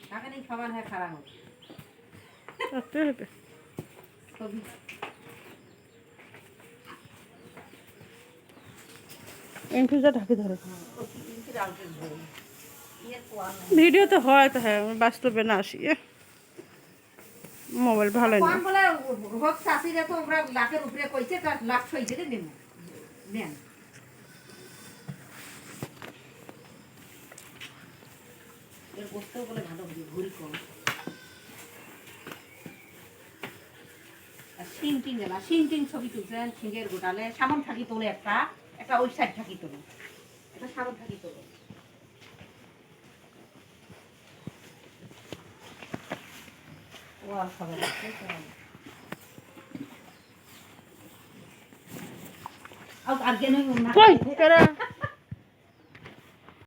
কাকে নেই খাবার হ্যাঁ খারাপ হবে এনফিউজা ঢাকে ধরে ভিডিও তো হয় তো হ্যাঁ বাস্তবে না আসি মোবাইল ভালো না বলে হোক চাষিরা তো ওরা লাখের উপরে কইছে তার লাখ হইছে রে নেন নেন এর বসতেও বলে ভালো হবে ঘুরি কম আর সিংটিং গেলা সিংটিং ছবি তুলছেন সিংহের গোটালে সামন থাকি তোলে একটা ওই সাইড থাকি তোলে একটা সামন থাকি তোলে ও আর খাবার আর আগে নয় কই